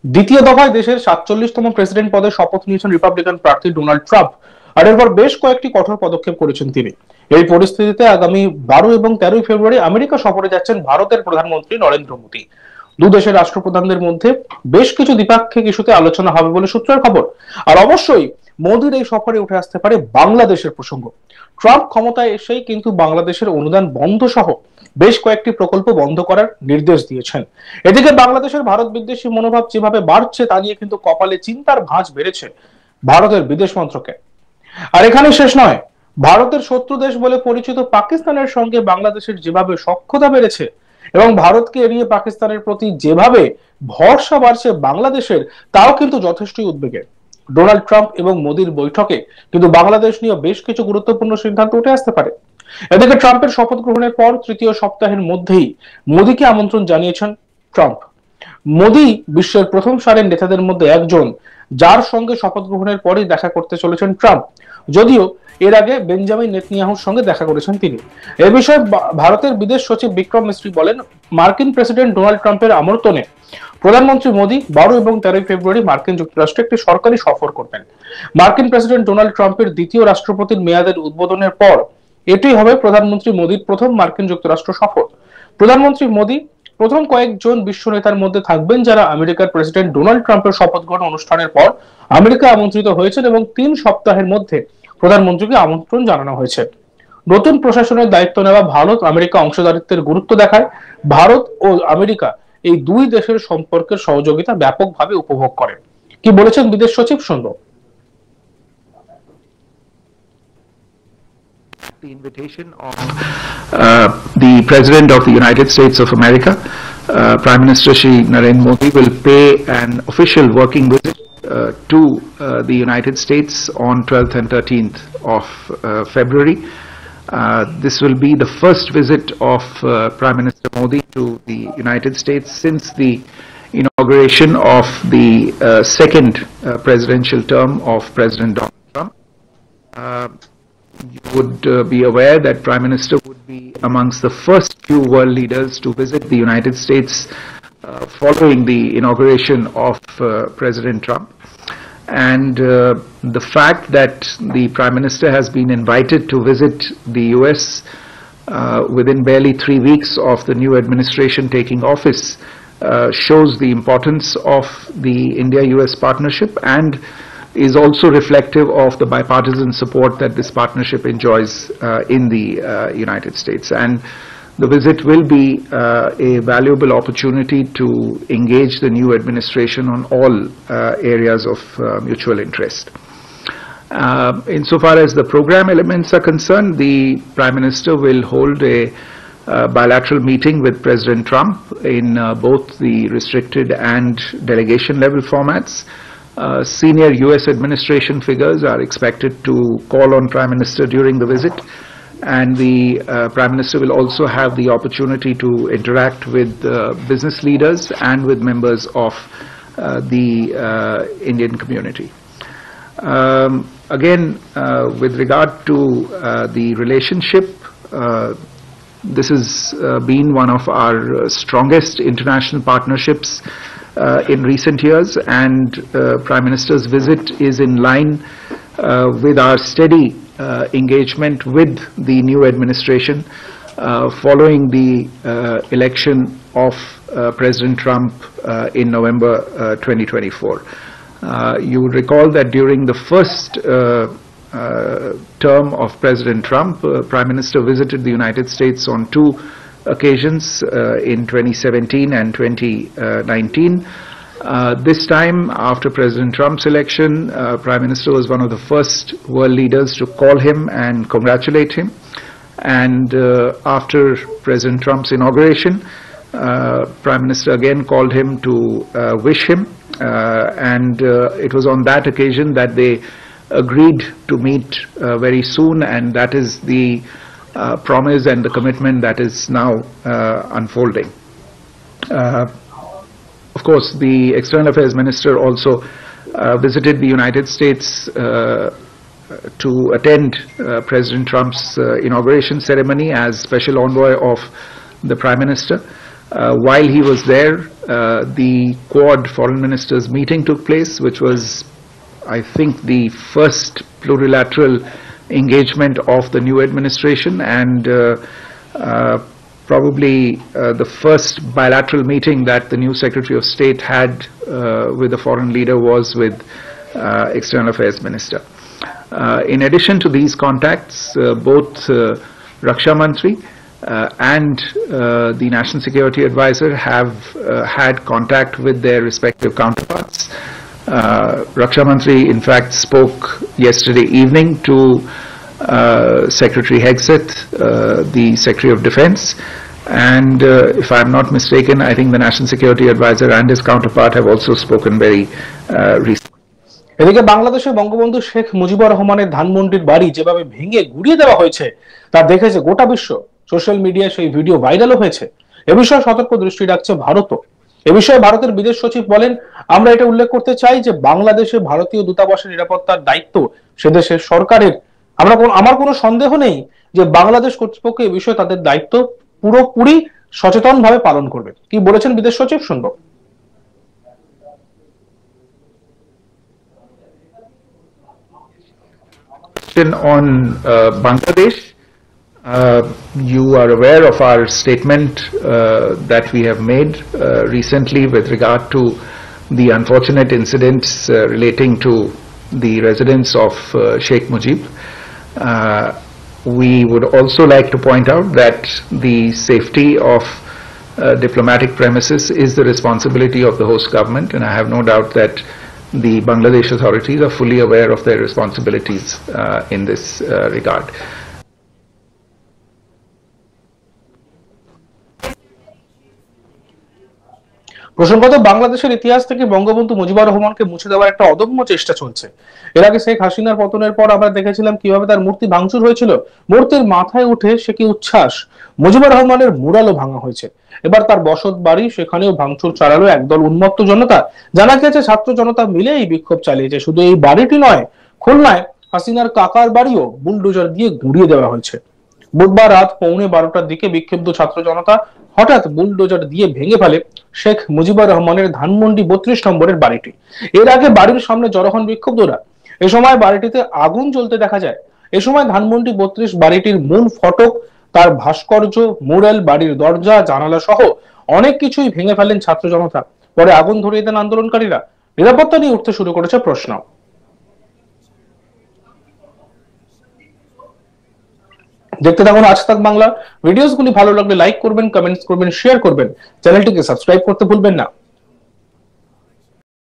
দ্বিতীয় দফায় দেশের 47তম প্রেসিডেন্ট পদে শপথ নিয়েছেন রিপাবলিকান প্রার্থী ডোনাল্ড ট্রাম্প। আর এরপর বেশ কয়েকটি কঠোর পদক্ষেপ করেছেন তিনি। এই পরিস্থিতিতে আগামী 12 এবং 13 ফেব্রুয়ারি আমেরিকা সফরে যাচ্ছেন ভারতের প্রধানমন্ত্রী নরেন্দ্র মোদী। দু দেশের রাষ্ট্রপ্রধানদের মধ্যে বেশ কিছু দ্বিপাক্ষিক ইস্যুতে আলোচনা হবে বলে সূত্রের খবর। আর অবশ্যই মোদীর এই সফরে উঠে আসতে পারে বাংলাদেশের প্রসঙ্গ। ট্রাম্প ক্ষমতায় এসেই কিন্তু বাংলাদেশের অনুদান বন্ধ সহ বেশ কয়েকটি প্রকল্প বন্ধ করার নির্দেশ দিয়েছেন। এদিকে বাংলাদেশের ভারত বিদ্বেষী মনোভাব যেভাবে বাড়ছে তা নিয়ে কিন্তু কপালে চিন্তার ভাঁজ বেড়েছে ভারতের বিদেশ মন্ত্রকের। আর এখানে শেষ নয়, ভারতের শত্রু দেশ বলে পরিচিত পাকিস্তানের সঙ্গে বাংলাদেশের যেভাবে সখ্যতা বেড়েছে এবং ভারতকে এড়িয়ে পাকিস্তানের প্রতি যেভাবে ভরসা বাড়ছে বাংলাদেশের, তাও কিন্তু যথেষ্টই উদ্বেগের। ডোনাল্ড ট্রাম্প এবং মোদির বৈঠকে কিন্তু বাংলাদেশ নিয়ে বেশ কিছু গুরুত্বপূর্ণ সিদ্ধান্ত উঠে আসতে পারে। এদিকে ট্রাম্পের শপথ গ্রহণের পর তৃতীয় সপ্তাহের মধ্যেই মোদীকে আমন্ত্রণ জানিয়েছেন ট্রাম্প। মোদী বিশ্বের প্রথম সারির নেতাদের মধ্যে একজন, যার সঙ্গে শপথ গ্রহণের পরেই দেখা করতে চলেছেন ট্রাম্প। যদিও এর আগে বেঞ্জামিন নেতানিয়াহুর সঙ্গে দেখা করেছেন তিনি। এ বিষয়ে ভারতের বিদেশ সচিব বিক্রম মিস্ত্রি বলেন, মার্কিন প্রেসিডেন্ট ডোনাল্ড ট্রাম্পের আমন্ত্রণে প্রধানমন্ত্রী মোদী 12 এবং 13 ফেব্রুয়ারি মার্কিন যুক্তরাষ্ট্রে একটি সরকারি সফর করবেন। মার্কিন প্রেসিডেন্ট ডোনাল্ড ট্রাম্পের দ্বিতীয় রাষ্ট্রপতির মেয়াদের উদ্বোধনের পর এটি হবে প্রধানমন্ত্রী মোদীর প্রথম মার্কিন যুক্তরাষ্ট্র সফর। প্রধানমন্ত্রী মোদী প্রথম কয়েকজন বিশ্ব নেতার মধ্যে থাকবেন যারা আমেরিকার প্রেসিডেন্ট ডোনাল্ড ট্রাম্পের শপথ গ্রহণ অনুষ্ঠানের পর আমেরিকা আমন্ত্রিত হয়েছেন এবং 3 সপ্তাহের মধ্যে প্রধানমন্ত্রীকে আমন্ত্রণ জানানো হয়েছে। নতুন প্রশাসনের দায়িত্ব নেওয়া ভারত আমেরিকা অংশীদারিত্বের গুরুত্ব দেখায়। ভারত ও আমেরিকা এই দুই দেশের সম্পর্কের সহযোগিতা ব্যাপকভাবে উপভোগ করে। কি বলেছেন বিদেশ সচিব, শুনবো। The invitation of the President of the United States of America, Prime Minister Shri Narendra Modi, will pay an official working visit to the United States on 12th and 13th of February. This will be the first visit of Prime Minister Modi to the United States since the inauguration of the second presidential term of President Donald Trump. You would be aware that Prime Minister would be amongst the first few world leaders to visit the United States following the inauguration of President Trump. And the fact that the Prime Minister has been invited to visit the US within barely 3 weeks of the new administration taking office shows the importance of the India-US partnership and is also reflective of the bipartisan support that this partnership enjoys in the United States. And the visit will be a valuable opportunity to engage the new administration on all areas of mutual interest. Insofar as the program elements are concerned, the Prime Minister will hold a bilateral meeting with President Trump in both the restricted and delegation level formats. Senior US administration figures are expected to call on Prime Minister during the visit, and the Prime Minister will also have the opportunity to interact with business leaders and with members of the Indian community. Again, with regard to the relationship, this has been one of our strongest international partnerships in recent years, and Prime Minister's visit is in line with our steady engagement with the new administration following the election of President Trump in November 2024. You would recall that during the first term of President Trump, Prime Minister visited the United States on 2 occasions in 2017 and 2019. This time, after President Trump's election, Prime Minister was one of the first world leaders to call him and congratulate him. And after President Trump's inauguration, Prime Minister again called him to wish him. And it was on that occasion that they agreed to meet very soon, and that is the promise and the commitment that is now unfolding. Of course, the External Affairs Minister also visited the United States to attend President Trump's inauguration ceremony as special envoy of the Prime Minister. While he was there, the Quad foreign ministers meeting took place, which was, I think, the first plurilateral engagement of the new administration, and probably the first bilateral meeting that the new Secretary of State had with a foreign leader was with External Affairs Minister. In addition to these contacts, both Raksha Mantri and the National Security Advisor have had contact with their respective counterparts. Raksha Mantri, in fact, spoke yesterday evening to Secretary Hegseth, the Secretary of Defense, and if I'm not mistaken, I think the National Security Advisor and his counterpart have also spoken very recently. এদিকে বাংলাদেশে বঙ্গবন্ধু শেখ মুজিবুর রহমানের ধানমন্ডির বাড়ি যেভাবে ভেঙে গুড়িয়ে দেওয়া হয়েছে তা দেখেছে গোটা বিশ্ব। সোশ্যাল মিডিয়ায় সেই ভিডিও ভাইরালও হয়েছে। এ বিষয়ে সতর্ক দৃষ্টি রাখছে ভারতও। এ বিষয়ে ভারতের বিদেশ সচিব বলেন, আমরা এটা উল্লেখ করতে চাই যে বাংলাদেশে ভারতীয় দূতাবাসের নিরাপত্তার দায়িত্ব সে দেশের সরকারের। আমার কোনো সন্দেহ নেই যে বাংলাদেশ কর্তৃপক্ষ এ বিষয়ে তাদের দায়িত্ব পুরোপুরি সচেতনভাবে পালন করবে। কি বলেছেন বিদেশ সচিব, শুনবো। On Bangladesh, you are aware of our statement that we have made recently with regard to the unfortunate incidents relating to the residence of Sheikh Mujib. We would also like to point out that the safety of diplomatic premises is the responsibility of the host government, and I have no doubt that the Bangladesh authorities are fully aware of their responsibilities in this regard. প্রসঙ্গত, বাংলাদেশের ইতিহাস থেকে বঙ্গবন্ধু মুজিবুর রহমানকে মুছে দেওয়ার একটা অদম্য চেষ্টা চলছে। এর আগে শেখ হাসিনার পতনের পর আমরা দেখেছিলাম কিভাবে তার মূর্তি ভাঙচুর হয়েছিল। মূর্তির মাথায় উঠে সে কি উচ্ছ্বাস! মুজিবুর রহমানের মুরালও ভাঙা হয়েছে। এবার তার বসত বাড়ি, সেখানেও ভাঙচুর চালালো একদল উন্মত্ত জনতা। জানা গেছে ছাত্র জনতা মিলে এই বিক্ষোভ চালিয়েছে। শুধু এই বাড়িটি নয়, খুলনায় হাসিনার কাকার বাড়িও বুলডোজার দিয়ে গুঁড়িয়ে দেওয়া হয়েছে। বুধবার রাত 12:15টার দিকে বিক্ষুব্ধ ছাত্র জনতা হঠাৎ বুলডোজার দিয়ে ভেঙে ফেলে শেখ মুজিবুর রহমানের ধানমন্ডি 32 নম্বরের বাড়িটি। এর আগে বাড়ির সামনে জড়ো হন বিক্ষুব্ধরা। এ সময় বাড়িটিতে আগুন জ্বলতে দেখা যায়। এ সময় ধানমন্ডি 32 বাড়িটির মূল ফটক, তার ভাস্কর্য, মুরাল, বাড়ির দরজা, জানালা সহ অনেক কিছুই ভেঙে ফেলেন ছাত্র জনতা। পরে আগুন ধরিয়ে দেন আন্দোলনকারীরা। নিরাপত্তা নিয়ে উঠতে শুরু করেছে প্রশ্ন। দেখতে থাকুন আজ তাক বাংলা। ভিডিওসগুলি ভালো লাগলে লাইক করবেন, কমেন্টস করবেন, শেয়ার করবেন। চ্যানেলটিকে সাবস্ক্রাইব করতে ভুলবেন না।